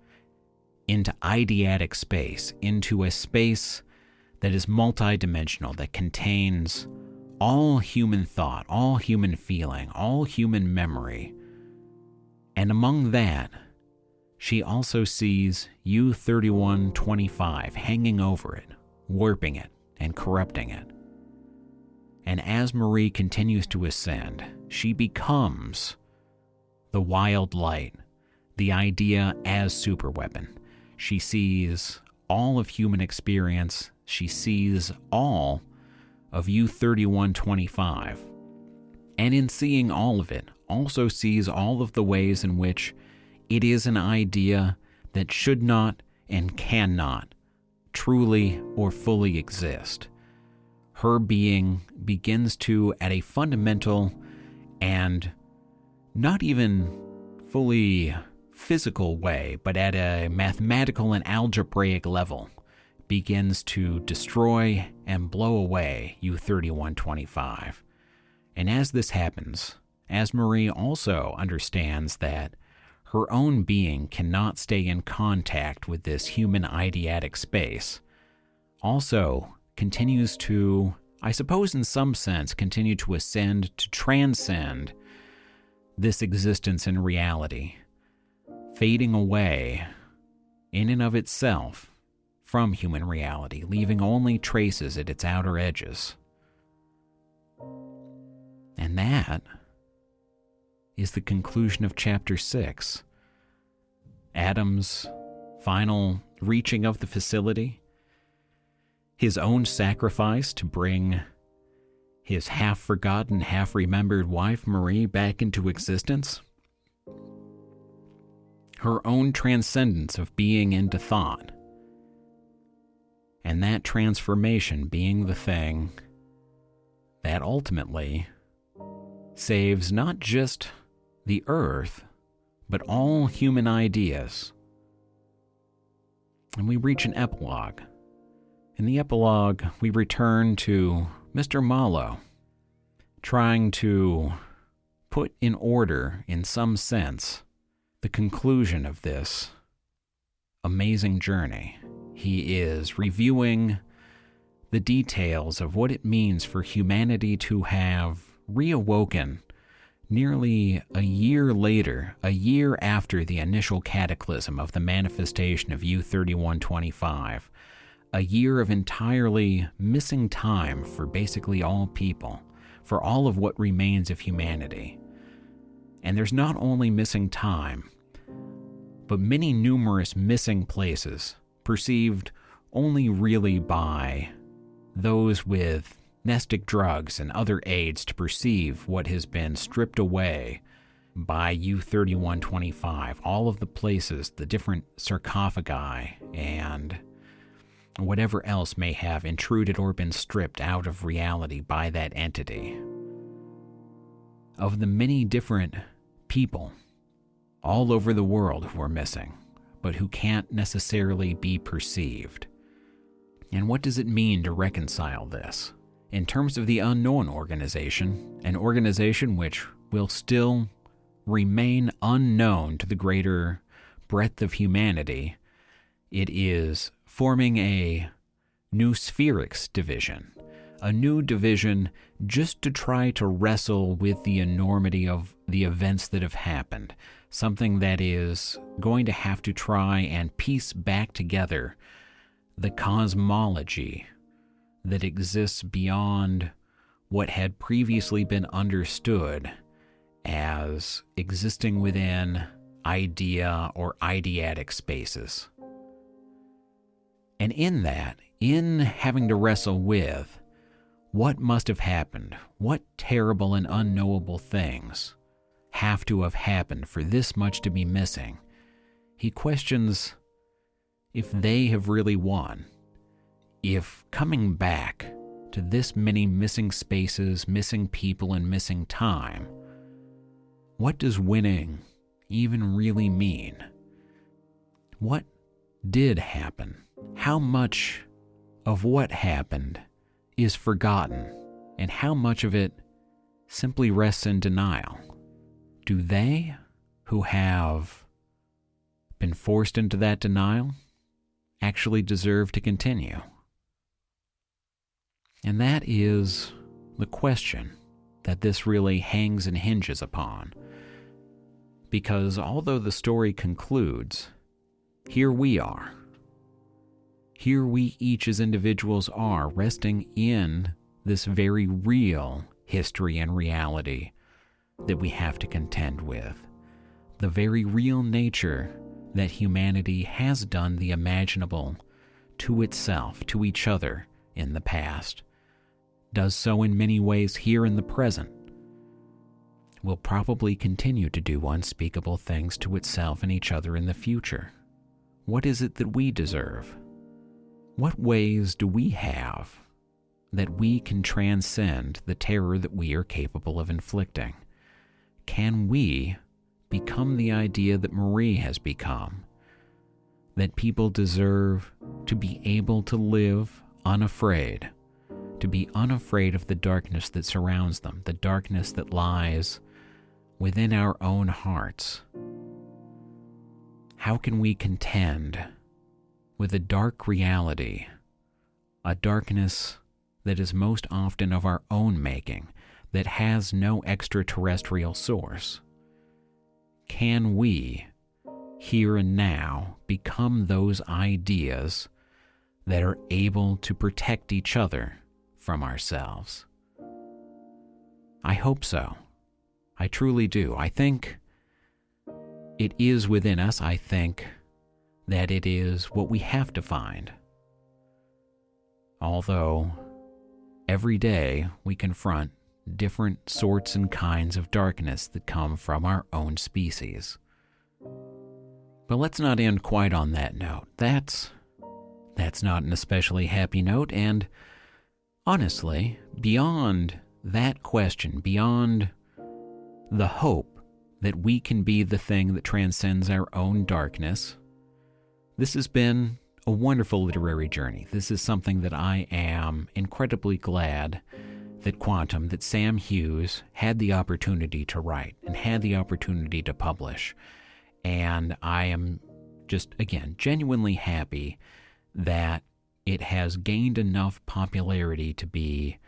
into eideatic space, into a space that is multidimensional, that contains all human thought, all human feeling, all human memory. And among that, she also sees U-3125 hanging over it, warping it, and corrupting it. And as Marie continues to ascend, she becomes the wild light, the idea as superweapon. She sees all of human experience. She sees all of U-3125. And in seeing all of it, also sees all of the ways in which it is an idea that should not and cannot truly or fully exist. Her being begins to, at a fundamental and not even fully physical way, but at a mathematical and algebraic level, begins to destroy and blow away U-3125. And as this happens, as Marie also understands that her own being cannot stay in contact with this human eidetic space, also continues to, I suppose in some sense, continue to ascend, to transcend this existence in reality, fading away in and of itself from human reality, leaving only traces at its outer edges. And that is the conclusion of Chapter 6. Adam's final reaching of the facility, his own sacrifice to bring his half-forgotten, half-remembered wife, Marie, back into existence, her own transcendence of being into thought, and that transformation being the thing that ultimately saves not just the earth, but all human ideas. And we reach an epilogue. In the epilogue, we return to Mr. Mallow, trying to put in order, in some sense, the conclusion of this amazing journey. He is reviewing the details of what it means for humanity to have reawoken nearly a year later, a year after the initial cataclysm of the manifestation of U-3125, a year of entirely missing time for basically all people, for all of what remains of humanity. And there's not only missing time, but many numerous missing places, perceived only really by those with nestic drugs and other aids to perceive what has been stripped away by U-3125, all of the places, the different sarcophagi, and whatever else may have intruded or been stripped out of reality by that entity. Of the many different people all over the world who are missing, but who can't necessarily be perceived. And what does it mean to reconcile this? In terms of the unknown organization, an organization which will still remain unknown to the greater breadth of humanity, it is forming a new Spherics division, a new division just to try to wrestle with the enormity of the events that have happened, something that is going to have to try and piece back together the cosmology that exists beyond what had previously been understood as existing within idea or eidetic spaces. And in that, in having to wrestle with what must have happened, what terrible and unknowable things have to have happened for this much to be missing, he questions if they have really won. If coming back to this many missing spaces, missing people, and missing time, what does winning even really mean? What did happen? How much of what happened is forgotten, and how much of it simply rests in denial? Do they, who have been forced into that denial, actually deserve to continue? And that is the question that this really hangs and hinges upon. Because although the story concludes, here we are. Here we each as individuals are, resting in this very real history and reality that we have to contend with. The very real nature that humanity has done the imaginable to itself, to each other in the past, does so in many ways here in the present, will probably continue to do unspeakable things to itself and each other in the future. What is it that we deserve? What ways do we have that we can transcend the terror that we are capable of inflicting? Can we become the idea that Marie has become? That people deserve to be able to live unafraid, to be unafraid of the darkness that surrounds them, the darkness that lies within our own hearts, how can we contend with a dark reality, a darkness that is most often of our own making, that has no extraterrestrial source? Can we, here and now, become those ideas that are able to protect each other from ourselves? I hope so. I truly do. I think it is within us. I think that it is what we have to find. Although every day we confront different sorts and kinds of darkness that come from our own species. But let's not end quite on that note. That's not an especially happy note, and honestly, beyond that question, beyond the hope that we can be the thing that transcends our own darkness, this has been a wonderful literary journey. This is something that I am incredibly glad that Sam Hughes had the opportunity to write and had the opportunity to publish. And I am just, again, genuinely happy that it has gained enough popularity to be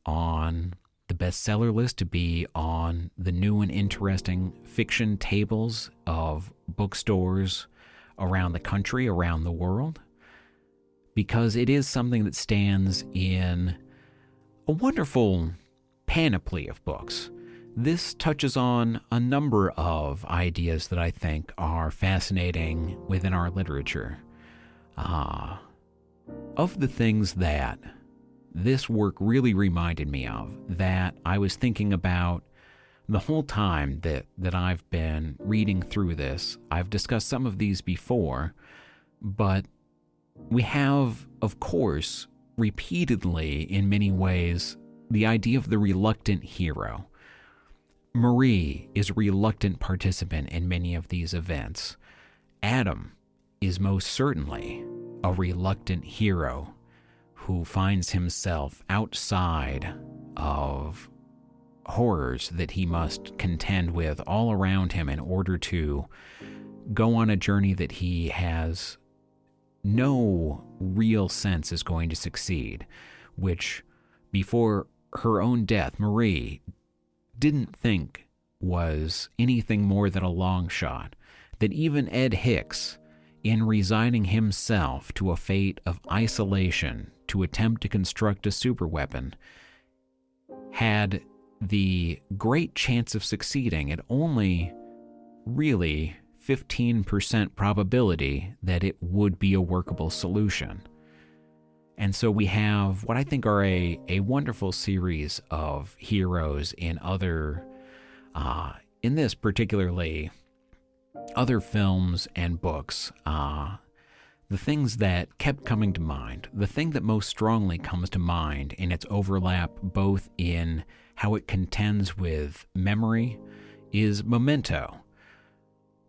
on the bestseller list, to be on the new and interesting fiction tables of bookstores around the country, around the world, because it is something that stands in a wonderful panoply of books. This touches on a number of ideas that I think are fascinating within our literature. Of the things that this work really reminded me of, that I was thinking about the whole time that I've been reading through this, I've discussed some of these before, but we have, of course, repeatedly, in many ways, the idea of the reluctant hero. Marie is a reluctant participant in many of these events. Adam is most certainly a reluctant hero who finds himself outside of horrors that he must contend with all around him in order to go on a journey that he has no real sense is going to succeed, which before her own death, Marie didn't think was anything more than a long shot, that even Ed Hicks, in resigning himself to a fate of isolation to attempt to construct a superweapon, had the great chance of succeeding at only really 15% probability that it would be a workable solution. And so we have what I think are a wonderful series of heroes in other, in this particularly, other films and books. The things that kept coming to mind, the thing that most strongly comes to mind in its overlap both in how it contends with memory is Memento,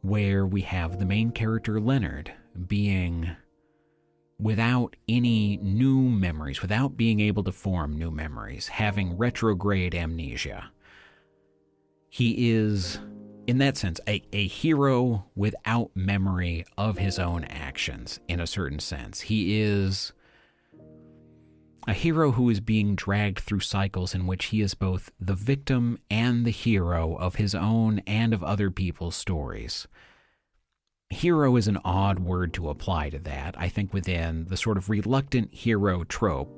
where we have the main character Leonard being without any new memories, without being able to form new memories, having retrograde amnesia. He is, in that sense, a hero without memory of his own actions, in a certain sense. He is a hero who is being dragged through cycles in which he is both the victim and the hero of his own and of other people's stories. Hero is an odd word to apply to that. I think within the sort of reluctant hero trope,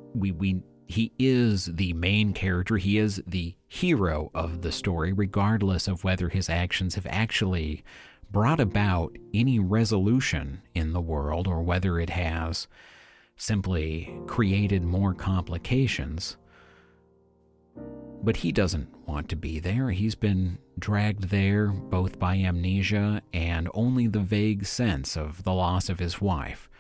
he is the main character, he is the hero of the story, regardless of whether his actions have actually brought about any resolution in the world or whether it has simply created more complications. But he doesn't want to be there. He's been dragged there both by amnesia and only the vague sense of the loss of his wife.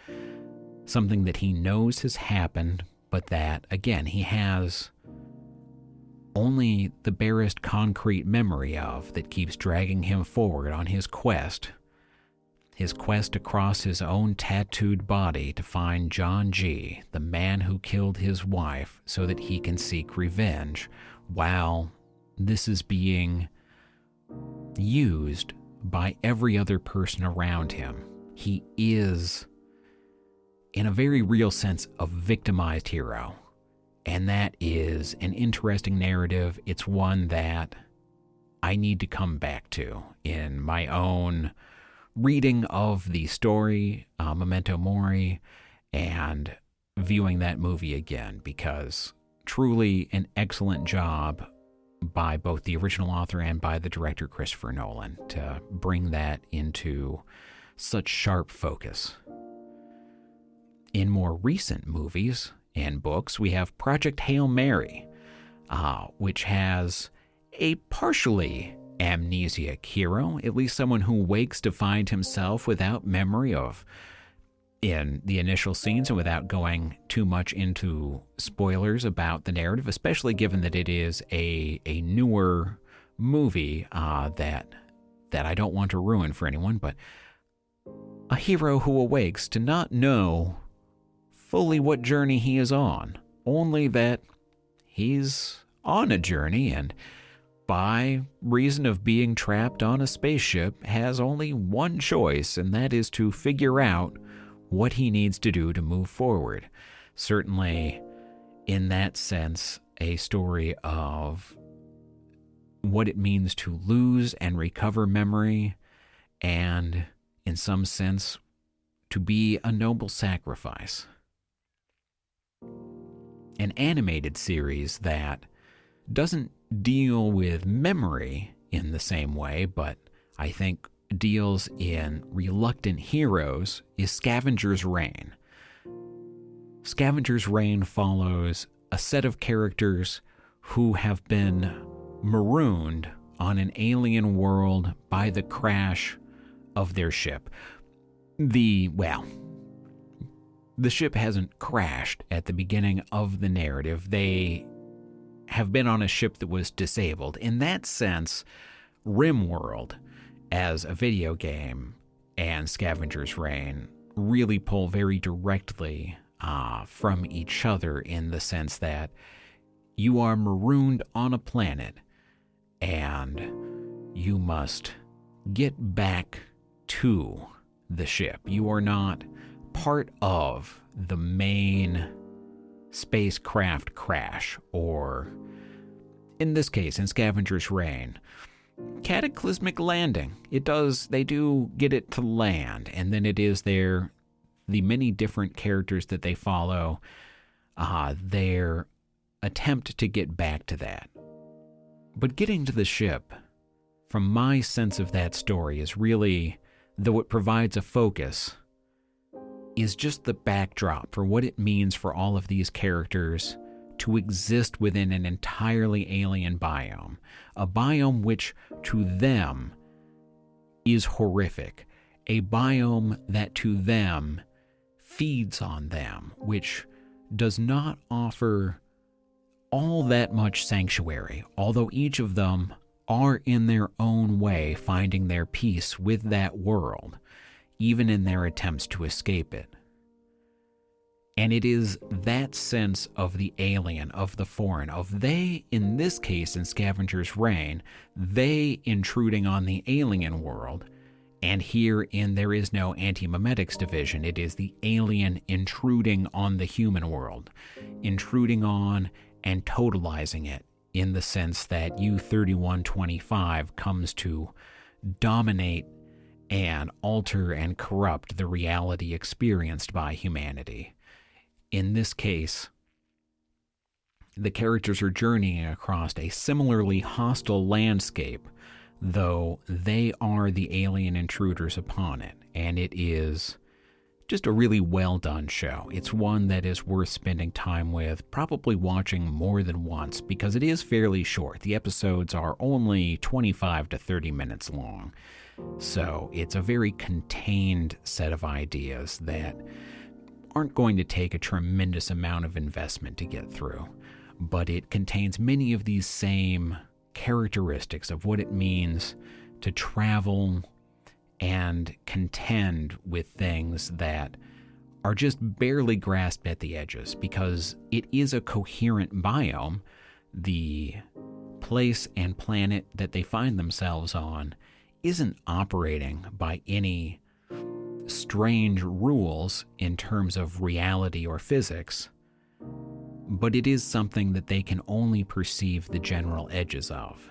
Something that he knows has happened, but that, again, he has only the barest concrete memory of that keeps dragging him forward on his quest across his own tattooed body to find John G., the man who killed his wife, so that he can seek revenge, while this is being used by every other person around him. He is, in a very real sense, a victimized hero. And that is an interesting narrative. It's one that I need to come back to in my own reading of the story, Memento Mori, and viewing that movie again, because truly an excellent job by both the original author and by the director Christopher Nolan to bring that into such sharp focus. In more recent movies and books, we have Project Hail Mary, which has a partially amnesiac hero, at least someone who wakes to find himself without memory of in the initial scenes, and without going too much into spoilers about the narrative, especially given that it is a newer movie that I don't want to ruin for anyone, but a hero who awakes to not know fully what journey he is on, only that he's on a journey, and by reason of being trapped on a spaceship, has only one choice, and that is to figure out what he needs to do to move forward. Certainly, in that sense, a story of what it means to lose and recover memory, and in some sense, to be a noble sacrifice. An animated series that doesn't deal with memory in the same way, but I think deals in reluctant heroes, is Scavengers Reign. Scavengers Reign follows a set of characters who have been marooned on an alien world by the crash of their ship. The ship hasn't crashed at the beginning of the narrative. They have been on a ship that was disabled. In that sense, RimWorld as a video game and Scavengers Reign really pull very directly from each other, in the sense that you are marooned on a planet and you must get back to the ship. You are not part of the main spacecraft crash, or in this case, in Scavengers Reign, cataclysmic landing. They do get it to land, and then it is the many different characters that they follow, their attempt to get back to that. But getting to the ship, from my sense of that story, is really, though it provides a focus, is just the backdrop for what it means for all of these characters to exist within an entirely alien biome, a biome which to them is horrific, a biome that to them feeds on them, which does not offer all that much sanctuary, although each of them are in their own way finding their peace with that world, even in their attempts to escape it. And it is that sense of the alien, of the foreign, of they, in this case in Scavengers Reign, they intruding on the alien world, and here in There Is No Antimemetics Division, it is the alien intruding on the human world, intruding on and totalizing it, in the sense that U-3125 comes to dominate and alter and corrupt the reality experienced by humanity. In this case, the characters are journeying across a similarly hostile landscape, though they are the alien intruders upon it, and it is just a really well done show. It's one that is worth spending time with, probably watching more than once, because it is fairly short. The episodes are only 25 to 30 minutes long, so it's a very contained set of ideas that aren't going to take a tremendous amount of investment to get through, but it contains many of these same characteristics of what it means to travel and contend with things that are just barely grasped at the edges, because it is a coherent biome. The place and planet that they find themselves on isn't operating by any strange rules in terms of reality or physics, but it is something that they can only perceive the general edges of.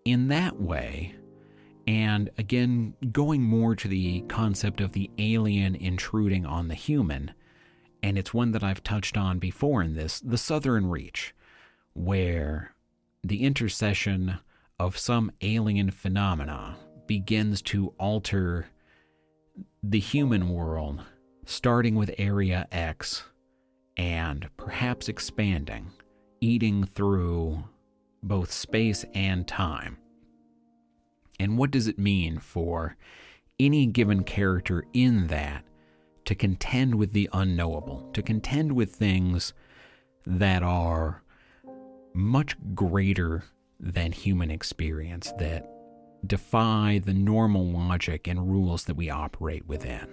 In that way, and again, going more to the concept of the alien intruding on the human, and it's one that I've touched on before in this, the Southern Reach, where the intercession of some alien phenomena begins to alter the human world, starting with Area X and perhaps expanding, eating through both space and time. And what does it mean for any given character in that to contend with the unknowable, to contend with things that are much greater than human experience, that defy the normal logic and rules that we operate within?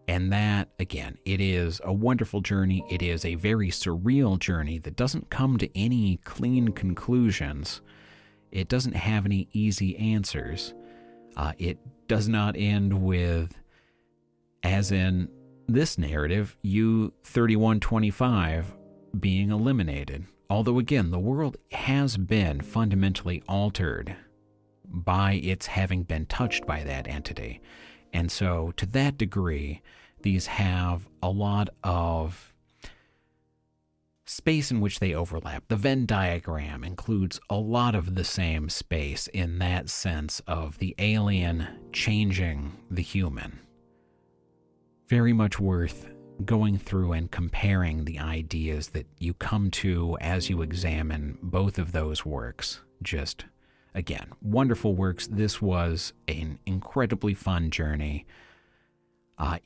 And that, again, it is a wonderful journey. It is a very surreal journey that doesn't come to any clean conclusions. It doesn't have any easy answers. It does not end with, as in this narrative, U-3125 being eliminated. Although, again, the world has been fundamentally altered by its having been touched by that entity. And so, to that degree, these have a lot of space in which they overlap. The Venn diagram includes a lot of the same space in that sense of the alien changing the human. Very much worth going through and comparing the ideas that you come to as you examine both of those works. Just, again, wonderful works. This was an incredibly fun journey.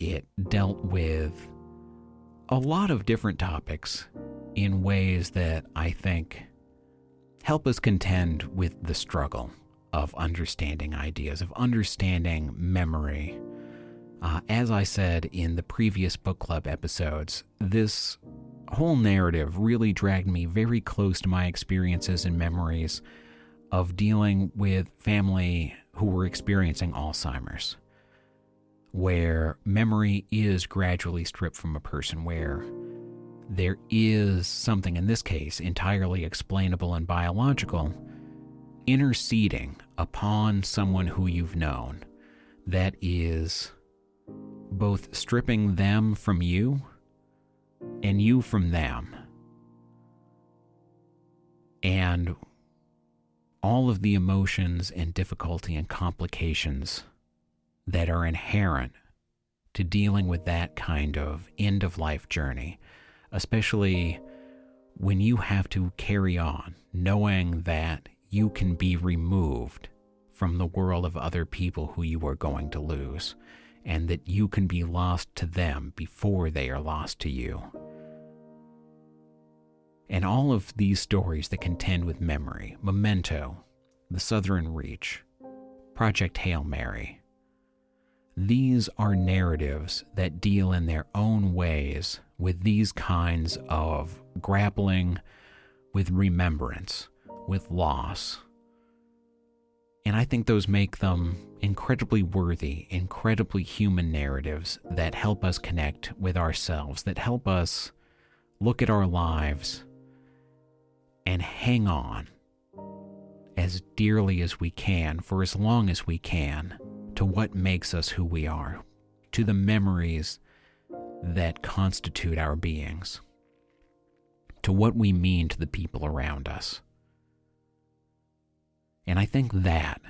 It dealt with a lot of different topics in ways that I think help us contend with the struggle of understanding ideas, of understanding memory. As I said in the previous book club episodes, this whole narrative really dragged me very close to my experiences and memories of dealing with family who were experiencing Alzheimer's, where memory is gradually stripped from a person, where there is something, in this case, entirely explainable and biological, interceding upon someone who you've known that is both stripping them from you and you from them. And all of the emotions and difficulty and complications that are inherent to dealing with that kind of end-of-life journey, especially when you have to carry on knowing that you can be removed from the world of other people who you are going to lose, and that you can be lost to them before they are lost to you. And all of these stories that contend with memory, Memento, The Southern Reach, Project Hail Mary, these are narratives that deal in their own ways with these kinds of grappling with remembrance, with loss. And I think those make them incredibly worthy, incredibly human narratives that help us connect with ourselves, that help us look at our lives and hang on as dearly as we can, for as long as we can, to what makes us who we are, to the memories that constitute our beings, to what we mean to the people around us. And I think that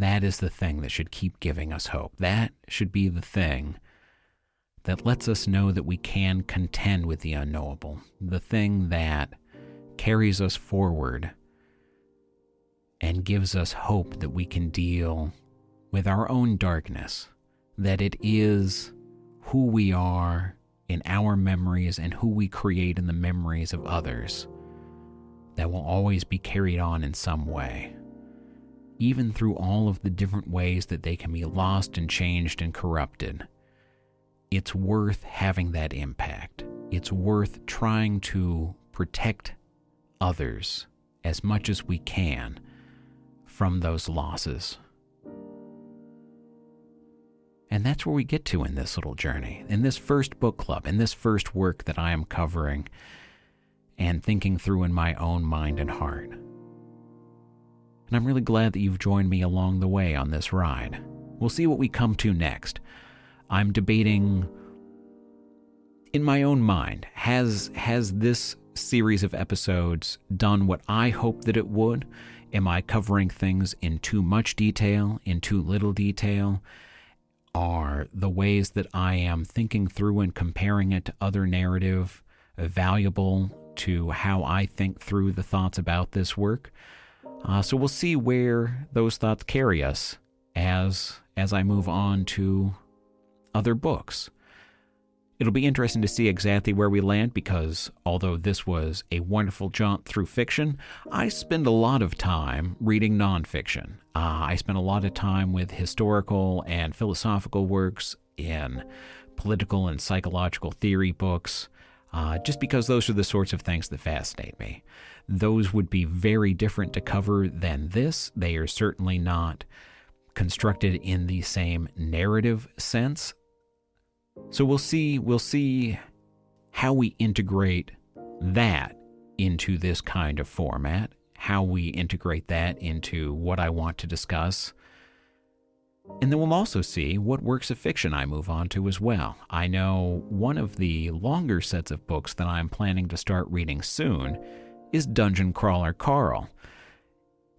is the thing that should keep giving us hope. That should be the thing that lets us know that we can contend with the unknowable, the thing that carries us forward and gives us hope that we can deal with our own darkness, that it is who we are in our memories and who we create in the memories of others that will always be carried on in some way, even through all of the different ways that they can be lost and changed and corrupted. It's worth having that impact. It's worth trying to protect others as much as we can from those losses. And that's where we get to in this little journey, in this first book club, in this first work that I am covering and thinking through in my own mind and heart. And I'm really glad that you've joined me along the way on this ride. We'll see what we come to next. I'm debating in my own mind, has this series of episodes done what I hoped that it would? Am I covering things in too much detail, in too little detail? Are the ways that I am thinking through and comparing it to other narrative valuable to how I think through the thoughts about this work? So we'll see where those thoughts carry us as I move on to other books. It'll be interesting to see exactly where we land because although this was a wonderful jaunt through fiction, I spend a lot of time reading nonfiction. I spend a lot of time with historical and philosophical works, in political and psychological theory books, just because those are the sorts of things that fascinate me. Those would be very different to cover than this. They are certainly not constructed in the same narrative sense. So we'll see how we integrate that into this kind of format, how we integrate that into what I want to discuss. And then we'll also see what works of fiction I move on to as well. I know one of the longer sets of books that I'm planning to start reading soon is Dungeon Crawler Carl.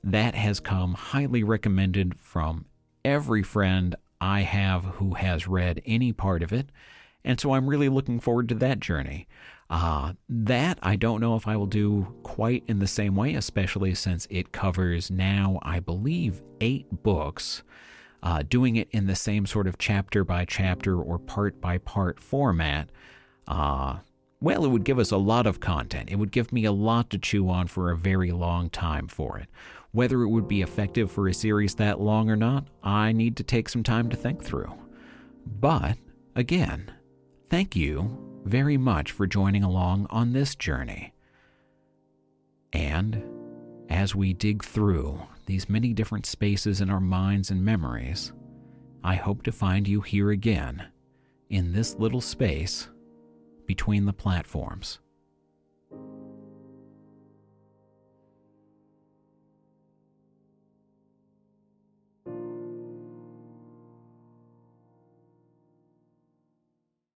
That has come highly recommended from every friend I have who has read any part of it, and so I'm really looking forward to that journey. That I don't know if I will do quite in the same way, especially since it covers now, I believe, 8 books, doing it in the same sort of chapter by chapter or part by part format. Well, it would give us a lot of content. It would give me a lot to chew on for a very long time for it. Whether it would be effective for a series that long or not, I need to take some time to think through. But, again, thank you very much for joining along on this journey. And as we dig through these many different spaces in our minds and memories, I hope to find you here again, in this little space between the platforms.